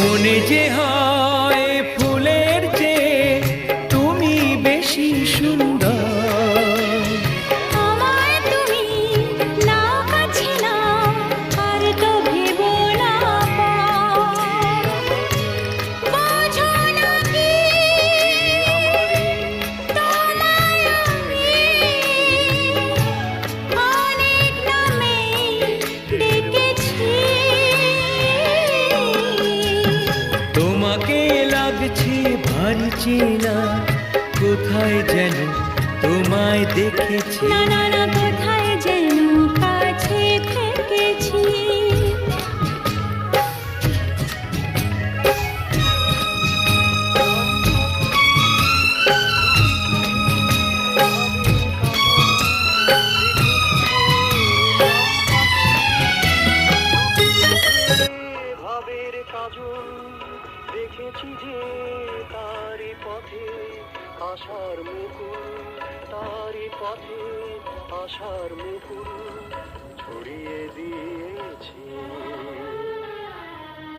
মনে যে হয় ফুলের চেয়ে তুমি বেশি সুন্দর। আমায় তুমি নাও কাছে নাও, আর তো ভেবো না বোঝো না কি তোমায় আমি অনেক নামে ডেকেছি। তোমাকে লাগছে ভারী চেনা, কোথায় যেন তোমায় দেখেছি। না না না, কোথায় যেন কাছে থেকেছি। ভাবের কাজল দেখেছি যে তারি পথে আশার মুকুল, তারি পথে আশার মুকুল।